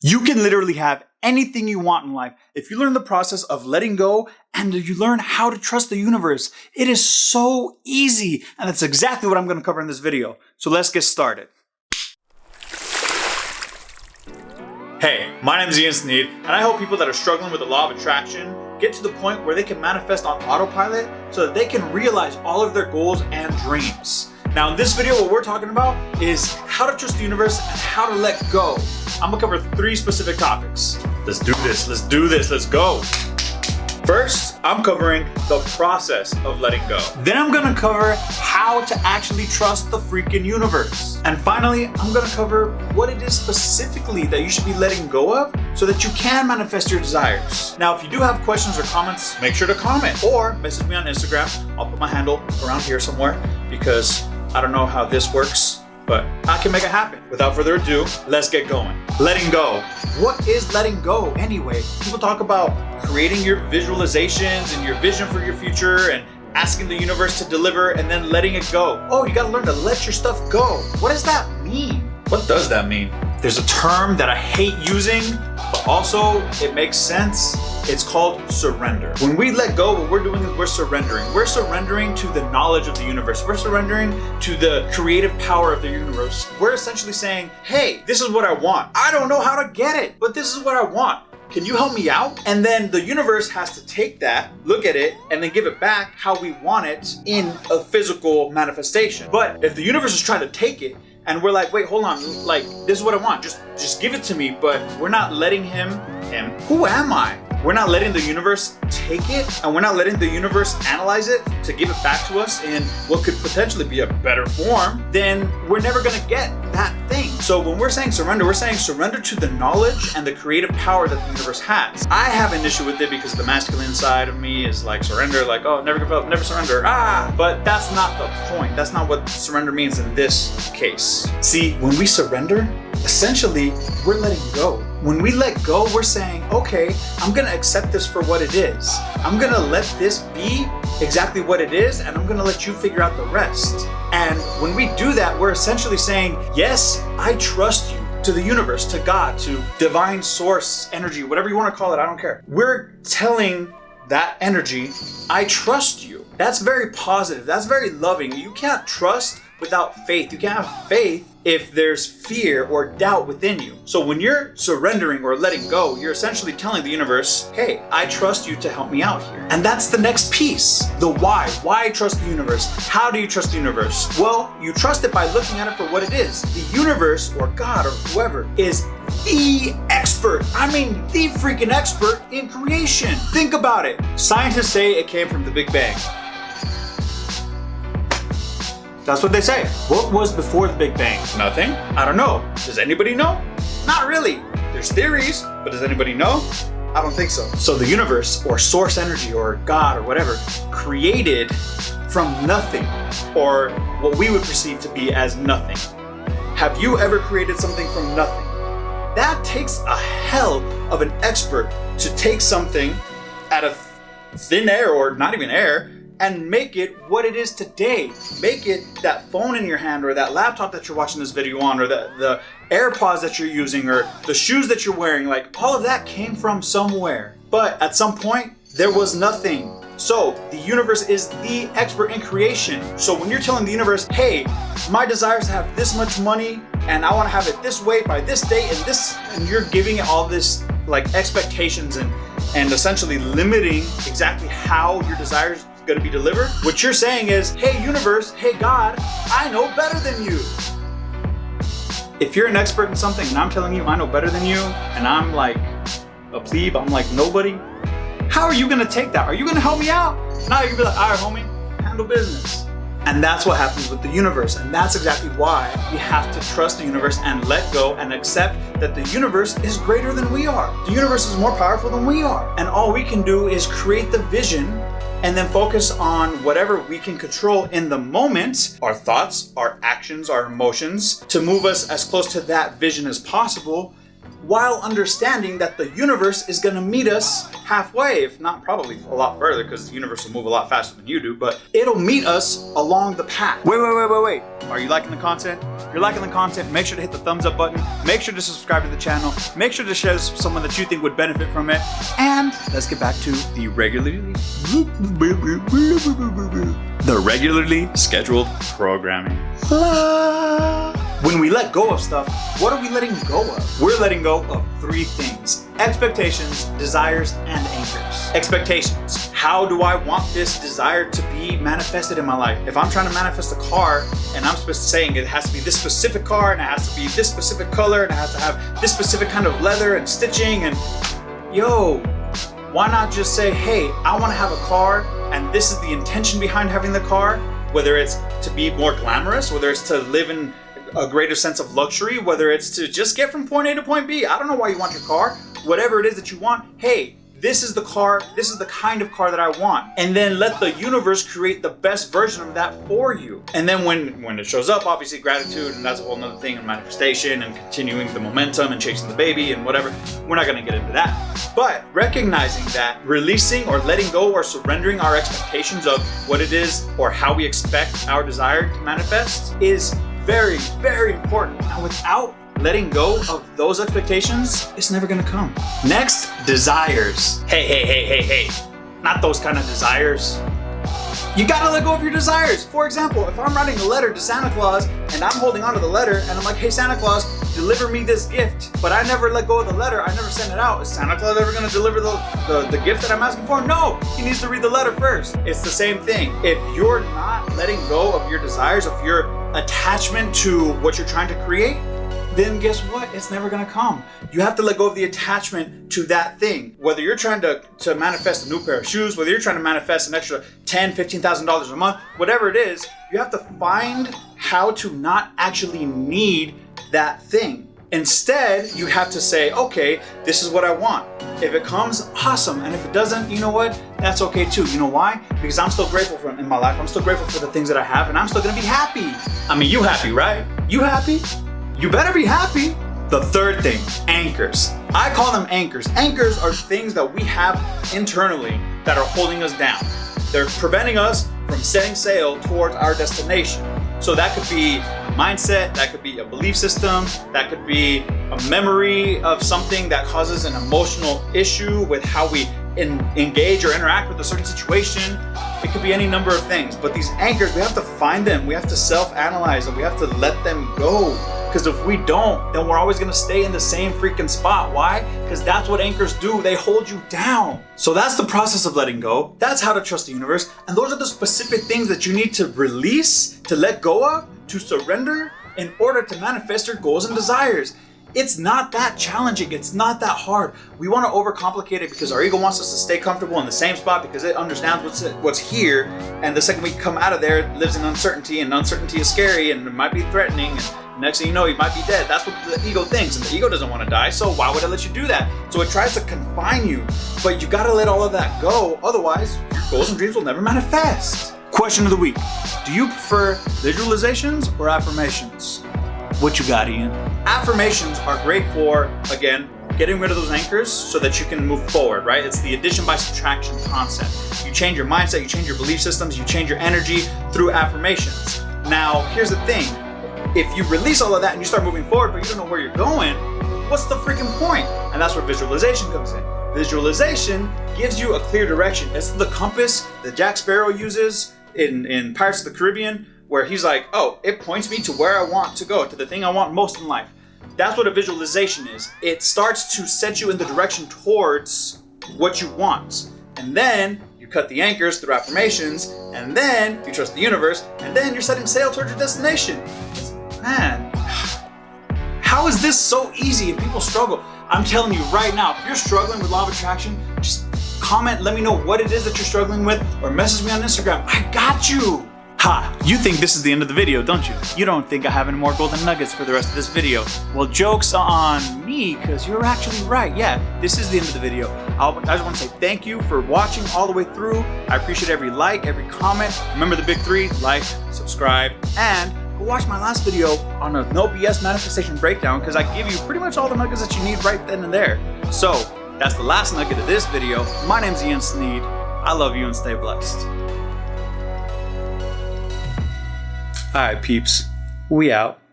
You can literally have anything you want in life if you learn the process of letting go and you learn how to trust the universe. It is so easy, and that's exactly what I'm going to cover in this video. So let's get started. Hey, my name is Ian Sneed, and I help people that are struggling with the law of attraction get to the point where they can manifest on autopilot so that they can realize all of their goals and dreams. Now in this video, what we're talking about is how to trust the universe and how to let go. I'm gonna cover 3 specific topics. Let's do this, let's go. First, I'm covering the process of letting go. Then I'm gonna cover how to actually trust the freaking universe. And finally, I'm gonna cover what it is specifically that you should be letting go of so that you can manifest your desires. Now, if you do have questions or comments, make sure to comment or message me on Instagram. I'll put my handle around here somewhere because I don't know how this works, but I can make it happen. Without further ado, let's get going. Letting go. What is letting go anyway? People talk about creating your visualizations and your vision for your future and asking the universe to deliver and then letting it go. Oh, you gotta learn to let your stuff go. What does that mean? What does that mean? There's a term that I hate using, but also it makes sense. It's called surrender. When we let go, what we're doing is we're surrendering. We're surrendering to the knowledge of the universe. We're surrendering to the creative power of the universe. We're essentially saying, hey, this is what I want. I don't know how to get it, but this is what I want. Can you help me out? And then the universe has to take that, look at it, and then give it back how we want it in a physical manifestation. But if the universe is trying to take it, and we're like, wait, hold on, like, this is what I want, just give it to me, but we're not letting him, who am I? We're not letting the universe take it, and we're not letting the universe analyze it to give it back to us in what could potentially be a better form, then we're never gonna get that thing. So when we're saying surrender, we're saying surrender to the knowledge and the creative power that the universe has. I have an issue with it because the masculine side of me is like surrender, like, oh, never give up, never surrender, but that's not the point. That's not what surrender means in this case. See, when we surrender, essentially, we're letting go. When we let go, we're saying, okay, I'm gonna accept this for what it is. I'm gonna let this be exactly what it is, and I'm gonna let you figure out the rest. And when we do that, we're essentially saying, yes, I trust you, to the universe, to God, to divine source, energy, whatever you wanna call it, I don't care. We're telling that energy, I trust you. That's very positive, that's very loving. You can't trust without faith. You can't have faith if there's fear or doubt within you. So when you're surrendering or letting go, you're essentially telling the universe, hey, I trust you to help me out here. And that's the next piece, the why. Why trust the universe? How do you trust the universe? Well, you trust it by looking at it for what it is. The universe or God or whoever is the expert. I mean, the freaking expert in creation. Think about it. Scientists say it came from the Big Bang. That's what they say. What was before the Big Bang? Nothing? I don't know. Does anybody know? Not really. There's theories, but does anybody know? I don't think so. So the universe or source energy or God or whatever created from nothing, or what we would perceive to be as nothing. Have you ever created something from nothing? That takes a hell of an expert to take something out of thin air or not even air and make it what it is today. Make it that phone in your hand or that laptop that you're watching this video on or the AirPods that you're using or the shoes that you're wearing. Like, all of that came from somewhere. But at some point, there was nothing. So the universe is the expert in creation. So when you're telling the universe, hey, my desire is to have this much money and I want to have it this way by this date and this, and you're giving it all this like expectations and essentially limiting exactly how your desires going to be delivered. What you're saying is, hey universe, hey God, I know better than you. If you're an expert in something and I'm telling you I know better than you and I'm like a plebe, I'm like nobody, how are you going to take that? Are you going to help me out? Now you're going to be like, all right homie, handle business. And that's what happens with the universe, and that's exactly why we have to trust the universe and let go and accept that the universe is greater than we are. The universe is more powerful than we are, and all we can do is create the vision and then focus on whatever we can control in the moment, our thoughts, our actions, our emotions, to move us as close to that vision as possible, while understanding that the universe is going to meet us halfway, if not probably a lot further, because the universe will move a lot faster than you do, but it'll meet us along the path. Wait. Are you liking the content? you're liking the content, make sure to hit the thumbs up button. Make sure to subscribe to the channel. Make sure to share this with someone that you think would benefit from it. And let's get back to the regularly scheduled programming. When we let go of stuff, what are we letting go of? We're letting go of 3 things: expectations, desires, and anchors. Expectations. How do I want this desire to be manifested in my life? If I'm trying to manifest a car and I'm saying it has to be this specific car and it has to be this specific color and it has to have this specific kind of leather and stitching, and why not just say, hey, I want to have a car and this is the intention behind having the car, whether it's to be more glamorous, whether it's to live in a greater sense of luxury, whether it's to just get from point A to point B. I don't know why you want your car. Whatever it is that you want, hey, this is the car, this is the kind of car that I want. And then let the universe create the best version of that for you. And then when it shows up, obviously gratitude, and that's a whole nother thing, and manifestation and continuing the momentum and chasing the baby and whatever. We're not gonna get into that. But recognizing that releasing or letting go or surrendering our expectations of what it is or how we expect our desire to manifest is very, very important. And without letting go of those expectations, it's never gonna come. Next, desires. Hey. Not those kind of desires. You gotta let go of your desires. For example, if I'm writing a letter to Santa Claus and I'm holding onto the letter and I'm like, hey Santa Claus, deliver me this gift, but I never let go of the letter, I never send it out. Is Santa Claus ever gonna deliver the gift that I'm asking for? No, he needs to read the letter first. It's the same thing. If you're not letting go of your desires, of your attachment to what you're trying to create, then guess what? It's never gonna come. You have to let go of the attachment to that thing. Whether you're trying to manifest a new pair of shoes, whether you're trying to manifest an extra $10,000, $15,000 a month, whatever it is, you have to find how to not actually need that thing. Instead, you have to say, okay, this is what I want. If it comes, awesome. And if it doesn't, you know what? That's okay too. You know why? Because I'm still grateful for it in my life. I'm still grateful for the things that I have, and I'm still gonna be happy. I mean, you happy, right? You happy? You better be happy. The third thing, anchors. I call them anchors. Anchors are things that we have internally that are holding us down. They're preventing us from setting sail towards our destination. So that could be a mindset, that could be a belief system, that could be a memory of something that causes an emotional issue with how we engage or interact with a certain situation. It could be any number of things. But these anchors, we have to find them. We have to self-analyze them. We have to let them go. Because if we don't, then we're always gonna stay in the same freaking spot. Why? Because that's what anchors do. They hold you down. So that's the process of letting go. That's how to trust the universe. And those are the specific things that you need to release, to let go of, to surrender in order to manifest your goals and desires. It's not that challenging. It's not that hard. We want to overcomplicate it because our ego wants us to stay comfortable in the same spot because it understands what's here. And the second we come out of there, it lives in uncertainty, and uncertainty is scary and it might be threatening. And next thing you know, you might be dead. That's what the ego thinks, and the ego doesn't want to die. So why would it let you do that? So it tries to confine you, but you got to let all of that go. Otherwise, your goals and dreams will never manifest. Question of the week. Do you prefer visualizations or affirmations? What you got, Ian? Affirmations are great for, again, getting rid of those anchors so that you can move forward, right? It's the addition by subtraction concept. You change your mindset, you change your belief systems, you change your energy through affirmations. Now, here's the thing. If you release all of that and you start moving forward, but you don't know where you're going, what's the freaking point? And that's where visualization comes in. Visualization gives you a clear direction. It's the compass that Jack Sparrow uses in Pirates of the Caribbean, where he's like, oh, it points me to where I want to go, to the thing I want most in life. That's what a visualization is. It starts to set you in the direction towards what you want. And then you cut the anchors through affirmations, and then you trust the universe, and then you're setting sail towards your destination. Man, how is this so easy and people struggle? I'm telling you right now, if you're struggling with law of attraction, just comment, let me know what it is that you're struggling with, or message me on Instagram. I got you. Ha, you think this is the end of the video, don't you? You don't think I have any more golden nuggets for the rest of this video. Well, joke's on me, because you're actually right. Yeah, this is the end of the video. I just want to say thank you for watching all the way through. I appreciate every like, every comment. Remember the big 3, like, subscribe, and go watch my last video on a no BS manifestation breakdown, because I give you pretty much all the nuggets that you need right then and there. So, that's the last nugget of this video. My name's Ian Sneed. I love you and stay blessed. Alright peeps, we out.